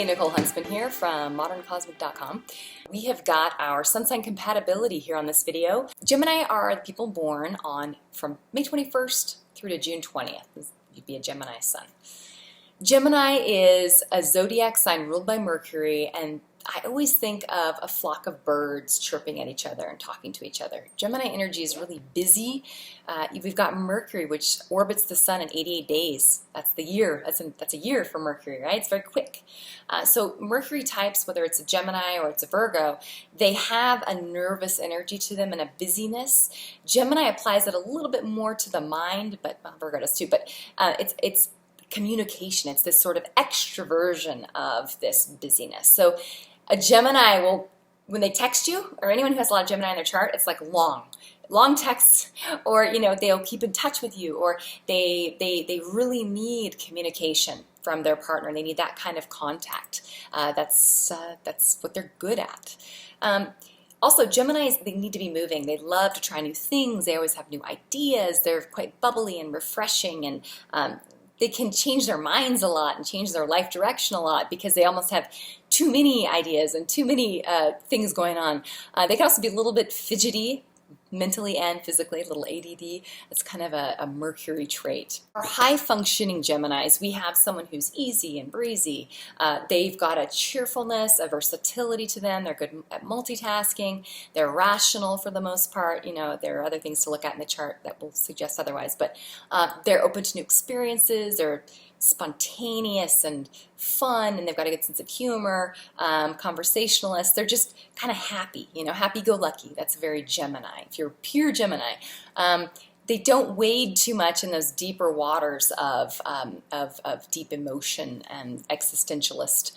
Nicole Huntsman here from moderncosmic.com. We have got our sun sign compatibility here on this video. Gemini are the people born from May 21st through to June 20th. You'd be a Gemini sun. Gemini is a zodiac sign ruled by Mercury, and I always think of a flock of birds chirping at each other and talking to each other. Gemini energy is really busy. We've got Mercury, which orbits the sun in 88 days. That's the year. That's a year for Mercury, right? It's very quick. So Mercury types, whether it's a Gemini or it's a Virgo, they have a nervous energy to them and a busyness. Gemini applies it a little bit more to the mind, but Virgo does too. But it's communication. It's this sort of extroversion of this busyness. So a Gemini will, when they text you, or anyone who has a lot of Gemini in their chart, it's like long texts, or they'll keep in touch with you, or they really need communication from their partner. They need that kind of contact. That's what they're good at. Also, Geminis, they need to be moving. They love to try new things. They always have new ideas. They're quite bubbly and refreshing, and they can change their minds a lot and change their life direction a lot because they almost have too many ideas and too many things going on. They can also be a little bit fidgety, mentally and physically, a little ADD. It's kind of a Mercury trait. Our high-functioning Geminis, we have someone who's easy and breezy. They've got a cheerfulness, a versatility to them. They're good at multitasking. They're rational for the most part. There are other things to look at in the chart that will suggest otherwise, but they're open to new experiences. They're spontaneous and fun, and they've got a good sense of humor, conversationalists. They're just kind of happy, happy-go-lucky. That's very Gemini. If you're pure Gemini, they don't wade too much in those deeper waters of deep emotion and existentialist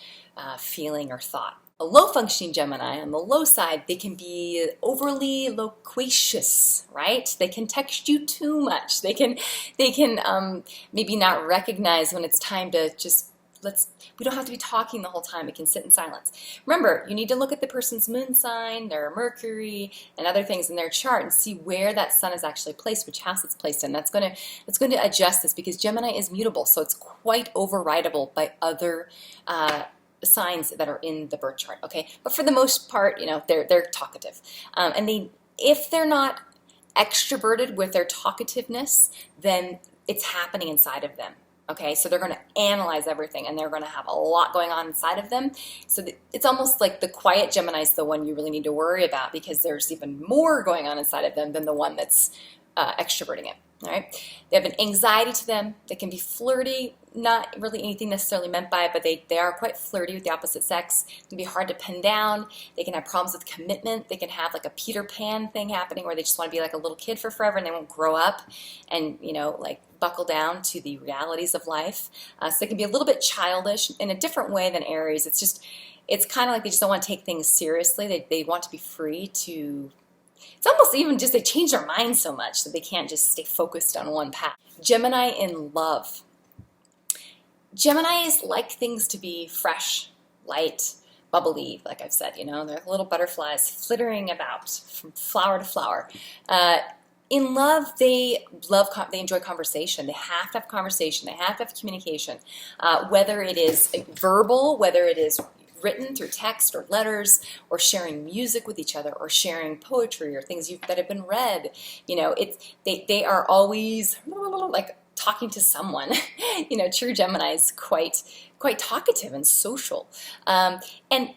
feeling or thought. A low-functioning Gemini, on the low side, they can be overly loquacious, right? They can text you too much. They can maybe not recognize when it's time to just we don't have to be talking the whole time. We can sit in silence. Remember, you need to look at the person's moon sign, their Mercury, and other things in their chart and see where that sun is actually placed, which house it's placed in. That's going to adjust this because Gemini is mutable, so it's quite overridable by other signs that are in the birth chart, okay? But for the most part, they're talkative. And if they're not extroverted with their talkativeness, then it's happening inside of them, okay? So they're going to analyze everything, and they're going to have a lot going on inside of them. So it's almost like the quiet Gemini is the one you really need to worry about because there's even more going on inside of them than the one that's extroverting it. All right, they have an anxiety to them. They can be flirty, not really anything necessarily meant by it, but they are quite flirty with the opposite sex. It can be hard to pin down. They can have problems with commitment. They can have like a Peter Pan thing happening where they just want to be like a little kid for forever and they won't grow up and, buckle down to the realities of life. So they can be a little bit childish in a different way than Aries. It's kind of like they just don't want to take things seriously. They want to be free to... It's almost even just they change their mind so much that they can't just stay focused on one path. Gemini in love. Geminis like things to be fresh, light, bubbly, like I've said, they're little butterflies flittering about from flower to flower. In love, they enjoy conversation. They have to have conversation. They have to have communication, whether it is verbal, whether it is written through text or letters, or sharing music with each other, or sharing poetry or things that have been read. They are always like talking to someone. True Gemini is quite talkative and social, and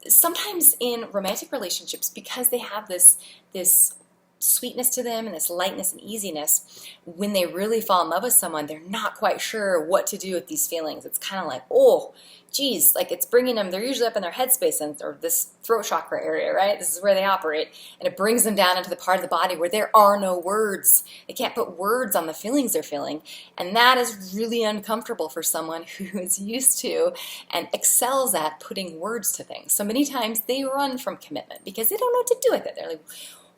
sometimes in romantic relationships, because they have this sweetness to them and this lightness and easiness, when they really fall in love with someone, they're not quite sure what to do with these feelings. It's kind of like, oh, geez, like it's bringing them, they're usually up in their headspace or this throat chakra area, right? This is where they operate. And it brings them down into the part of the body where there are no words. They can't put words on the feelings they're feeling. And that is really uncomfortable for someone who is used to and excels at putting words to things. So many times they run from commitment because they don't know what to do with it. They're like,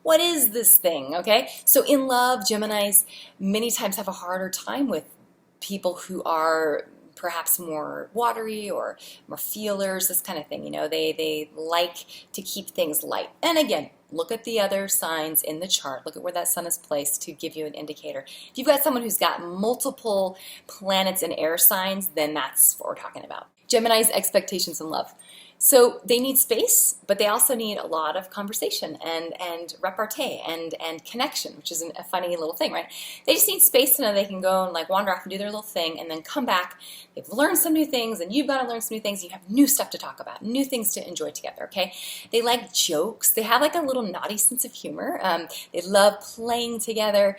what is this thing, okay? So in love, Geminis many times have a harder time with people who are perhaps more watery or more feelers, this kind of thing. They like to keep things light. And again, look at the other signs in the chart. Look at where that sun is placed to give you an indicator. If you've got someone who's got multiple planets and air signs, then that's what we're talking about. Gemini's expectations in love. So they need space, but they also need a lot of conversation and repartee and connection, which is a funny little thing, right? They just need space to know they can go and like wander off and do their little thing and then come back. They've learned some new things and you've got to learn some new things. You have new stuff to talk about, new things to enjoy together, okay? They like jokes. They have like a little naughty sense of humor. They love playing together.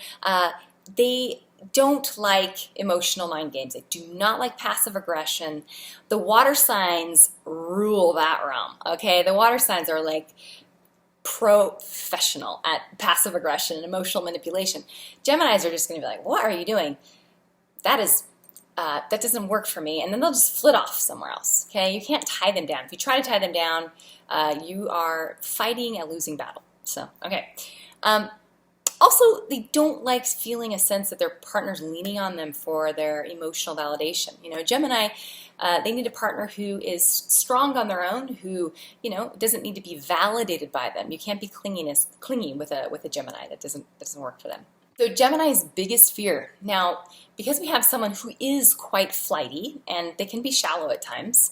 They don't like emotional mind games. They do not like passive aggression. The water signs rule that realm, okay? The water signs are like professional at passive aggression and emotional manipulation. Geminis are just going to be like, what are you doing? That doesn't work for me. And then they'll just flit off somewhere else, okay? You can't tie them down. If you try to tie them down, you are fighting a losing battle. So, okay. Also, they don't like feeling a sense that their partner's leaning on them for their emotional validation. You know, Gemini, they need a partner who is strong on their own, who, you know, doesn't need to be validated by them. You can't be clingy with a Gemini. That doesn't work for them. So Gemini's biggest fear. Now, because we have someone who is quite flighty, and they can be shallow at times,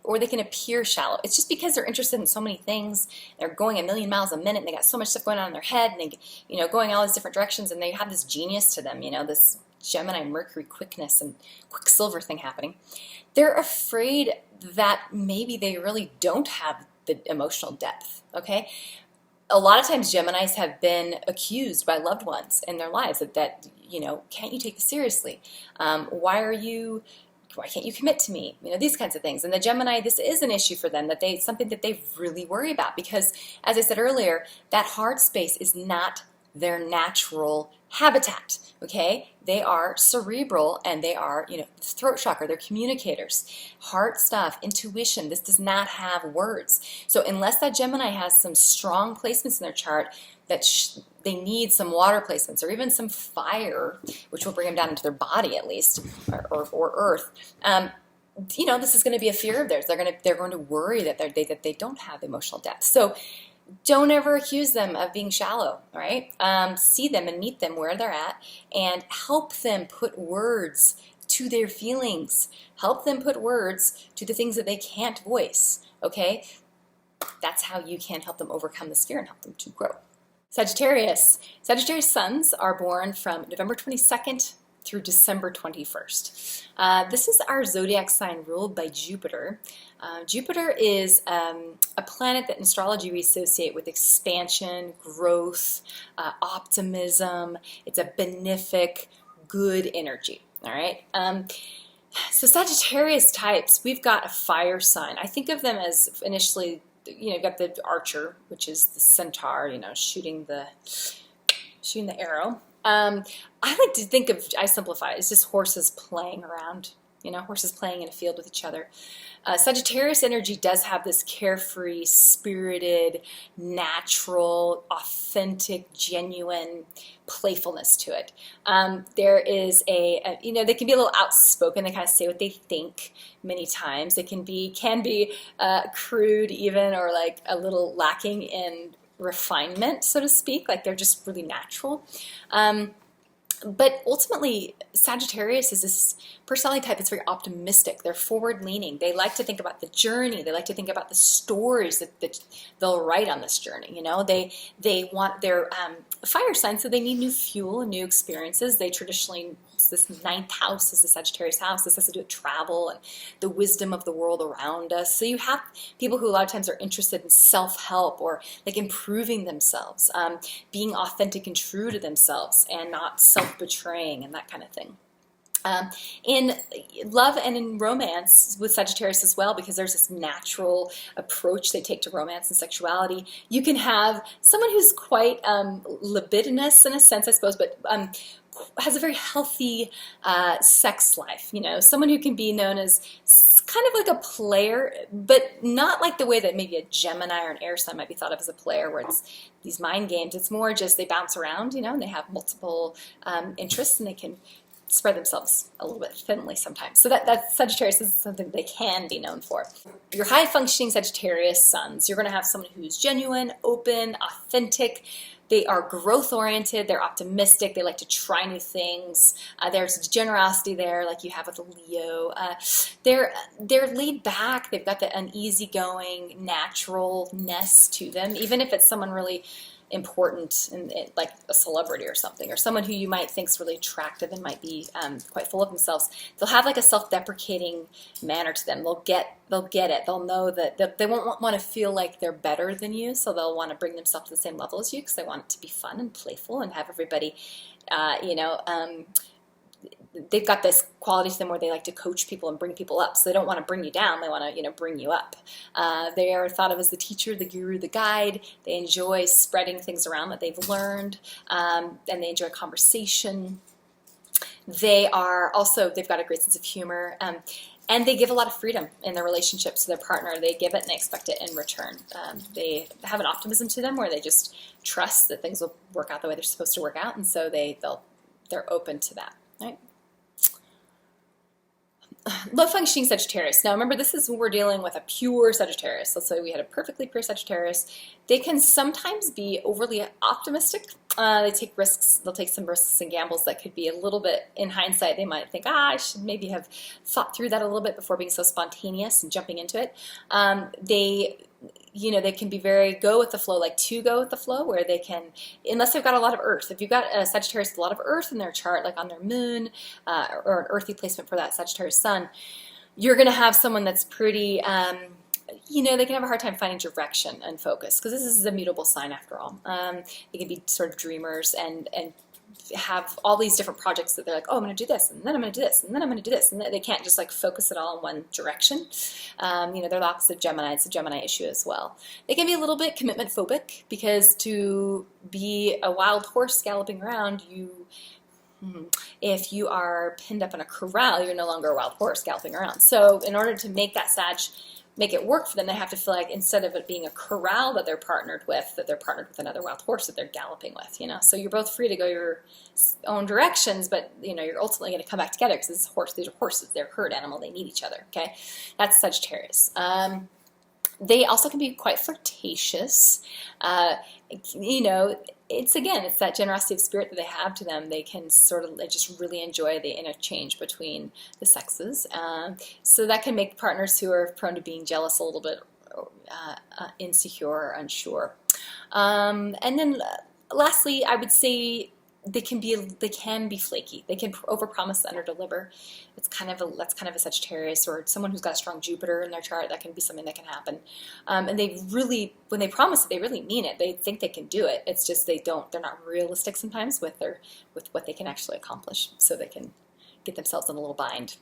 or they can appear shallow. It's just because they're interested in so many things. They're going a million miles a minute, and they got so much stuff going on in their head, and they, you know, going all these different directions, and they have this genius to them, you know, this Gemini Mercury quickness and quicksilver thing happening. They're afraid that maybe they really don't have the emotional depth, okay? A lot of times Geminis have been accused by loved ones in their lives that you know, can't you take this seriously? Why can't you commit to me? You know, these kinds of things. And the Gemini, this is an issue for them, it's something that they really worry about because, as I said earlier, that heart space is not their natural habitat, okay? They are cerebral and they are, you know, throat chakra, they're communicators. Heart stuff, intuition, this does not have words. So unless that Gemini has some strong placements in their chart that they need some water placements or even some fire, which will bring them down into their body at least, or earth, you know, this is going to be a fear of theirs. They're going to worry that they don't have emotional depth. So don't ever accuse them of being shallow, right? See them and meet them where they're at and help them put words to their feelings. Help them put words to the things that they can't voice, okay? That's how you can help them overcome this fear and help them to grow. Sagittarius. Sagittarius suns are born from November 22nd through December 21st. This is our zodiac sign ruled by Jupiter. Jupiter is a planet that in astrology we associate with expansion, growth, optimism. It's a benefic, good energy, all right? So Sagittarius types, we've got a fire sign. I think of them as initially, you know, got the archer, which is the centaur, you know, shooting the arrow. I like to think of, I simplify it, it's just horses playing around, you know, horses playing in a field with each other. Sagittarius energy does have this carefree, spirited, natural, authentic, genuine playfulness to it. There is you know, they can be a little outspoken. They kind of say what they think many times. It can be crude even, or like a little lacking in refinement, so to speak, like they're just really natural. But ultimately, Sagittarius is this personality type that's very optimistic. They're forward-leaning. They like to think about the journey. They like to think about the stories that they'll write on this journey. You know, they want their fire sign, so they need new fuel and new experiences. They traditionally, this ninth house is the Sagittarius house. This has to do with travel and the wisdom of the world around us. So you have people who a lot of times are interested in self-help or like improving themselves, being authentic and true to themselves and not self-betraying and that kind of thing. In love and in romance with Sagittarius as well, because there's this natural approach they take to romance and sexuality. You can have someone who's quite libidinous in a sense, I suppose, but has a very healthy sex life. You know, someone who can be known as kind of like a player, but not like the way that maybe a Gemini or an air sign might be thought of as a player, where it's these mind games. It's more just they bounce around, you know, and they have multiple interests, and they can spread themselves a little bit thinly sometimes. So that Sagittarius is something they can be known for. Your high-functioning Sagittarius suns, you're going to have someone who's genuine, open, authentic. They are growth oriented, they're optimistic, they like to try new things. There's generosity there, like you have with a Leo. They're laid back, they've got an easygoing naturalness to them, even if it's someone really important, and like a celebrity or something, or someone who you might think's really attractive and might be quite full of themselves. They'll have like a self-deprecating manner to them. They'll get it. They'll know that they won't want to feel like they're better than you, so they'll want to bring themselves to the same level as you because they want it to be fun and playful and have everybody, they've got this quality to them where they like to coach people and bring people up. So they don't want to bring you down. They want to, bring you up. They are thought of as the teacher, the guru, the guide. They enjoy spreading things around that they've learned, and they enjoy conversation. They've got a great sense of humor, and they give a lot of freedom in their relationships to their partner. They give it and they expect it in return. They have an optimism to them where they just trust that things will work out the way they're supposed to work out, and so they're open to that, right? Low functioning Sagittarius. Now remember, this is when we're dealing with a pure Sagittarius. Let's say we had a perfectly pure Sagittarius. They can sometimes be overly optimistic. They take risks. They'll take some risks and gambles that could be a little bit, in hindsight, they might think, I should maybe have thought through that a little bit before being so spontaneous and jumping into it. They can be very go with the flow, like to go with the flow, where they can, unless they've got a lot of earth. If you've got a Sagittarius with a lot of earth in their chart, like on their moon, or an earthy placement for that Sagittarius sun, you're going to have someone that's pretty, they can have a hard time finding direction and focus, because this is a mutable sign after all. They can be sort of dreamers and have all these different projects that they're like, oh, I'm going to do this, and then I'm going to do this, and then I'm going to do this, and they can't just like focus it all in one direction. They're the opposite of Gemini. It's a Gemini issue as well. They can be a little bit commitment phobic, because to be a wild horse galloping around, if you are pinned up in a corral, you're no longer a wild horse galloping around. So in order to make that make it work for them, they have to feel like instead of it being a corral that they're partnered with, that they're partnered with another wild horse that they're galloping with, So you're both free to go your own directions, but you're ultimately going to come back together, because these are horses, they're a herd animal, they need each other, okay? That's Sagittarius. They also can be quite flirtatious. It's that generosity of spirit that they have to them. They can they just really enjoy the interchange between the sexes. So that can make partners who are prone to being jealous a little bit insecure or unsure. And then lastly, I would say they can be flaky. They can overpromise and underdeliver. That's kind of a Sagittarius, or someone who's got a strong Jupiter in their chart. That can be something that can happen. And when they promise it, they really mean it. They think they can do it. It's just they're not realistic sometimes with what they can actually accomplish. So they can get themselves in a little bind.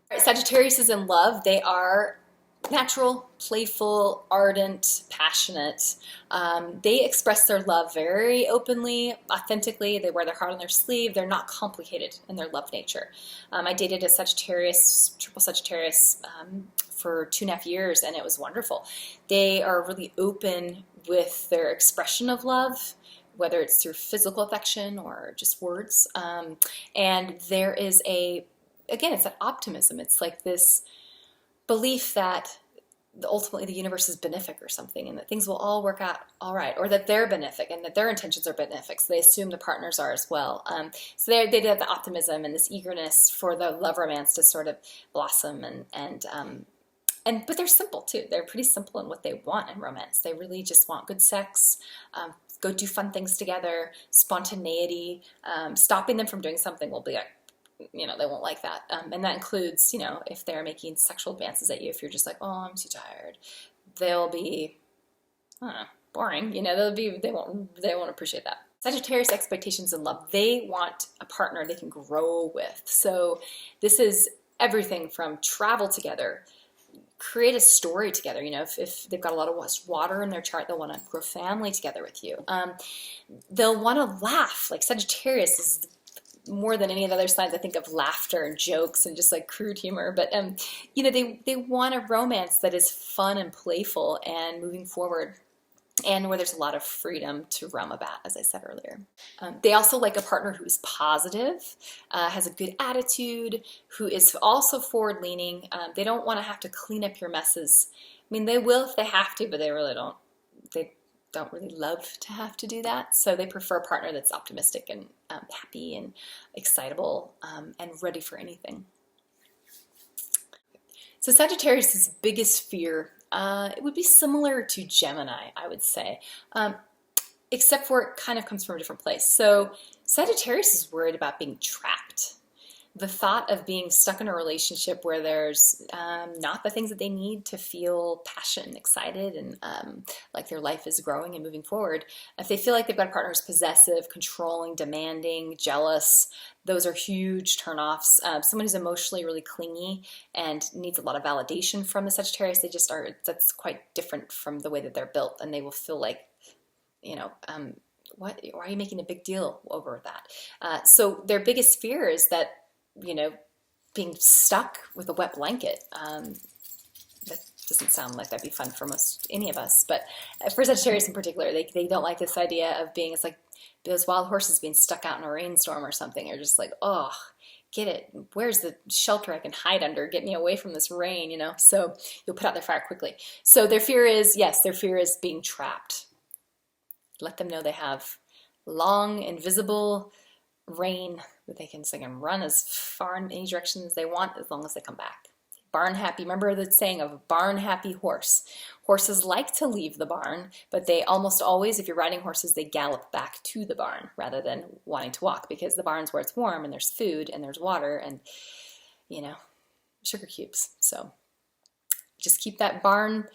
All right, Sagittarius is in love. They are natural, playful, ardent, passionate. They express their love very openly, authentically. They wear their heart on their sleeve. They're not complicated in their love nature. I dated a triple Sagittarius, for 2.5 years, and it was wonderful. They are really open with their expression of love, whether it's through physical affection or just words. And there is it's that optimism. It's like this belief that ultimately the universe is benefic or something, and that things will all work out all right, or that they're benefic and that their intentions are benefic, so they assume the partners are as well. So they have the optimism and this eagerness for the love romance to sort of blossom, but they're simple too. They're pretty simple in what they want in romance. They really just want good sex, go do fun things together, spontaneity. Stopping them from doing something will be like, they won't like that. And that includes, if they're making sexual advances at you, if you're just like, oh, I'm too tired, they'll be, boring. They won't appreciate that. Sagittarius expectations in love. They want a partner they can grow with. So this is everything from travel together, create a story together. If they've got a lot of water in their chart, they'll want to grow family together with you. They'll want to laugh. Like Sagittarius is more than any of the other signs, I think of laughter and jokes and just like crude humor. But they want a romance that is fun and playful and moving forward, and where there's a lot of freedom to roam about, as I said earlier. They also like a partner who is positive, has a good attitude, who is also forward-leaning. They don't want to have to clean up your messes. I mean, they will if they have to, but they really don't. They don't really love to have to do that. So they prefer a partner that's optimistic and happy and excitable and ready for anything. So Sagittarius' biggest fear, it would be similar to Gemini, I would say, except for it kind of comes from a different place. So Sagittarius is worried about being trapped. The thought of being stuck in a relationship where there's not the things that they need to feel passion, excited, and like their life is growing and moving forward. If they feel like they've got a partner who's possessive, controlling, demanding, jealous, those are huge turnoffs. Someone who's emotionally really clingy and needs a lot of validation from the Sagittarius, they just are, that's quite different from the way that they're built, and they will feel like, you know, why are you making a big deal over that? So their biggest fear is that, you know, being stuck with a wet blanket. That doesn't sound like that'd be fun for most any of us, but for Sagittarius in particular, they don't like this idea of being, it's like those wild horses being stuck out in a rainstorm or something. They're just like, oh, get it. Where's the shelter I can hide under? Get me away from this rain, you know? So you'll put out their fire quickly. So their fear is, yes, their fear is being trapped. Let them know they have long, invisible reign that they can run as far in any direction as they want as long as they come back. Barn happy, remember the saying of a barn happy horse. Horses like to leave the barn, but they almost always, if you're riding horses, they gallop back to the barn rather than wanting to walk, because the barn's where it's warm and there's food and there's water and, you know, sugar cubes. So just keep that barn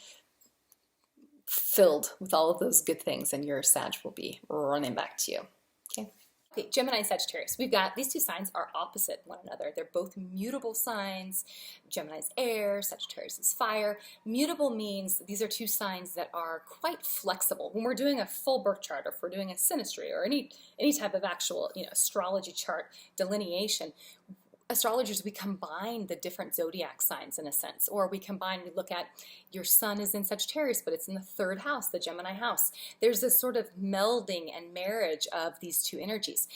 filled with all of those good things and your Sag will be running back to you. Okay, Gemini and Sagittarius. We've got, these two signs are opposite one another. They're both mutable signs. Gemini's air, Sagittarius is fire. Mutable means these are two signs that are quite flexible. When we're doing a full birth chart, or if we're doing a synastry, or any type of actual, you know, astrology chart delineation, astrologers, we combine the different zodiac signs in a sense, or we look at your sun is in Sagittarius, but it's in the third house, the Gemini house. There's this sort of melding and marriage of these two energies.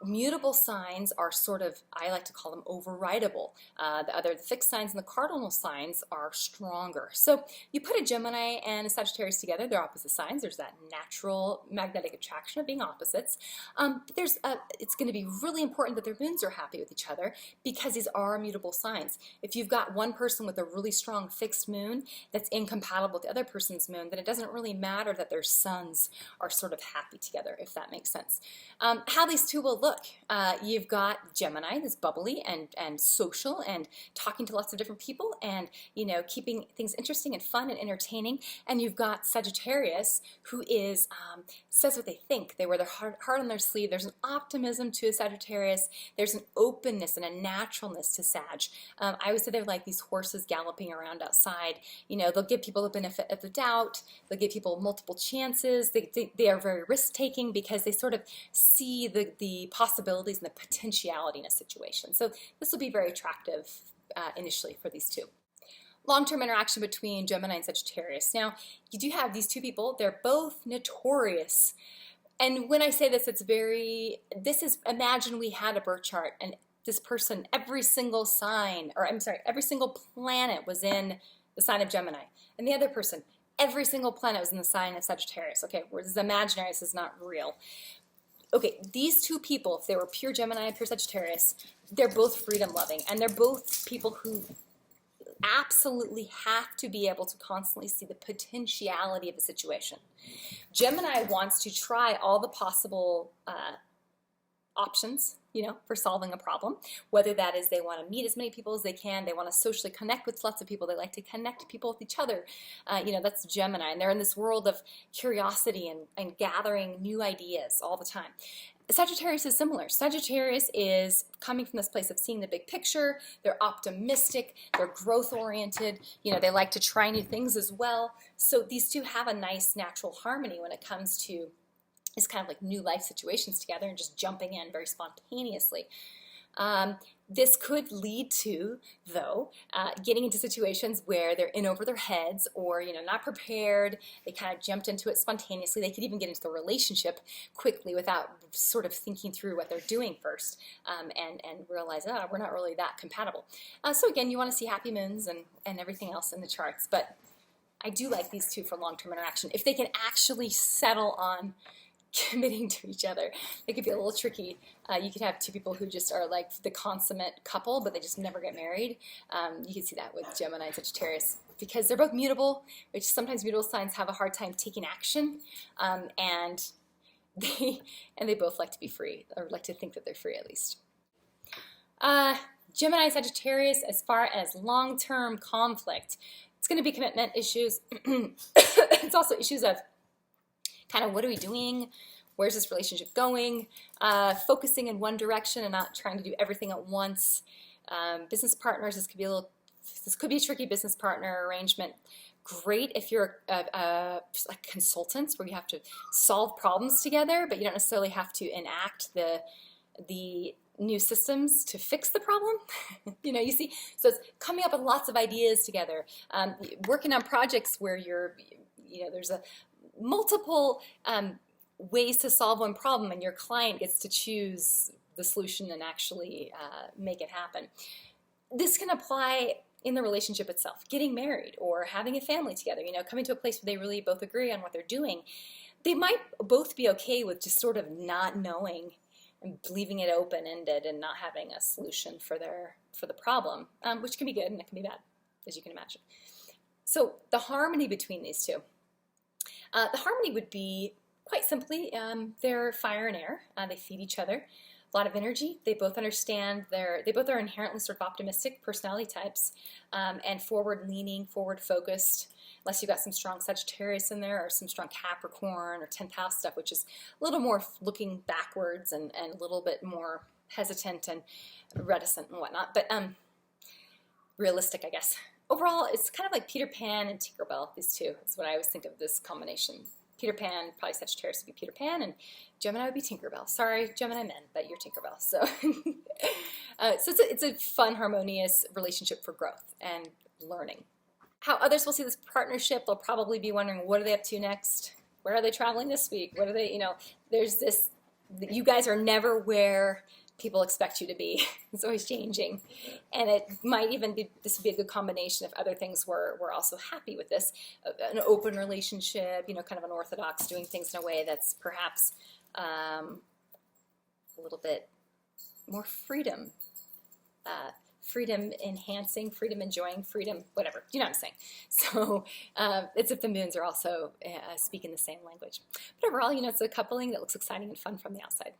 Mutable signs are sort of, I like to call them overridable. The fixed signs and the cardinal signs are stronger. So you put a Gemini and a Sagittarius together, they're opposite signs. There's that natural magnetic attraction of being opposites. It's going to be really important that their moons are happy with each other, because these are mutable signs. If you've got one person with a really strong fixed moon that's incompatible with the other person's moon, then it doesn't really matter that their suns are sort of happy together, if that makes sense. How these two will look. You've got Gemini, that's bubbly and social and talking to lots of different people and, you know, keeping things interesting and fun and entertaining. And you've got Sagittarius, who is, says what they think. They wear their heart on their sleeve. There's an optimism to a Sagittarius. There's an openness and a naturalness to Sag. I always say they're like these horses galloping around outside. You know, they'll give people the benefit of the doubt. They'll give people multiple chances. They are very risk-taking because they sort of see the possibilities and the potentiality in a situation. So this will be very attractive initially for these two. Long-term interaction between Gemini and Sagittarius. Now, you do have these two people. They're both notorious. And when I say this, imagine we had a birth chart and this person, every single planet was in the sign of Gemini. And the other person, every single planet was in the sign of Sagittarius. Okay, this is imaginary, this is not real. Okay, these two people, if they were pure Gemini and pure Sagittarius, they're both freedom-loving, and they're both people who absolutely have to be able to constantly see the potentiality of a situation. Gemini wants to try all the possible options, you know, for solving a problem, whether that is they want to meet as many people as they can, they want to socially connect with lots of people, they like to connect people with each other. You know, that's Gemini, and they're in this world of curiosity and gathering new ideas all the time. Sagittarius is similar. Sagittarius is coming from this place of seeing the big picture. They're optimistic, they're growth-oriented, you know, they like to try new things as well. So these two have a nice natural harmony when it comes to is kind of like new life situations together and just jumping in very spontaneously. This could lead to, though, getting into situations where they're in over their heads or, you know, not prepared. They kind of jumped into it spontaneously. They could even get into the relationship quickly without sort of thinking through what they're doing first and realize, oh, we're not really that compatible. So again, you want to see happy moons and everything else in the charts, but I do like these two for long-term interaction. If they can actually settle on committing to each other, it could be a little tricky. You could have two people who just are like the consummate couple, but they just never get married. You can see that with Gemini and Sagittarius because they're both mutable, which sometimes mutable signs have a hard time taking action, and they both like to be free, or like to think that they're free at least. Gemini Sagittarius, as far as long-term conflict, it's going to be commitment issues. It's also issues of kind of what are we doing? Where's this relationship going? Focusing in one direction and not trying to do everything at once. Business partners, this could be a tricky business partner arrangement. Great if you're like consultants where you have to solve problems together, but you don't necessarily have to enact the new systems to fix the problem. You see, so it's coming up with lots of ideas together, working on projects where there's multiple ways to solve one problem, and your client gets to choose the solution and actually make it happen. This can apply in the relationship itself, getting married or having a family together, coming to a place where they really both agree on what they're doing. They might both be okay with just sort of not knowing and leaving it open-ended and not having a solution for the problem, which can be good and it can be bad, as you can imagine. So the harmony between these two. The harmony would be, quite simply, they're fire and air. They feed each other. A lot of energy. They both understand they both are inherently sort of optimistic personality types, and forward-leaning, forward-focused, unless you've got some strong Sagittarius in there or some strong Capricorn or 10th house stuff, which is a little more looking backwards and a little bit more hesitant and reticent and whatnot, but realistic, I guess. Overall, it's kind of like Peter Pan and Tinkerbell. These two is what I always think of this combination. Peter Pan, probably Sagittarius would be Peter Pan, and Gemini would be Tinkerbell. Sorry, Gemini men, but you're Tinkerbell. So, it's a fun, harmonious relationship for growth and learning. How others will see this partnership, they'll probably be wondering, what are they up to next? Where are they traveling this week? What are they, there's this, you guys are never where people expect you to be. It's always changing. And it might even be, this would be a good combination if other things were also happy with this. An open relationship, kind of unorthodox, doing things in a way that's perhaps a little bit more freedom. Freedom enhancing, freedom enjoying, freedom, whatever. You know what I'm saying? So it's if the moons are also speaking the same language. But overall, it's a coupling that looks exciting and fun from the outside.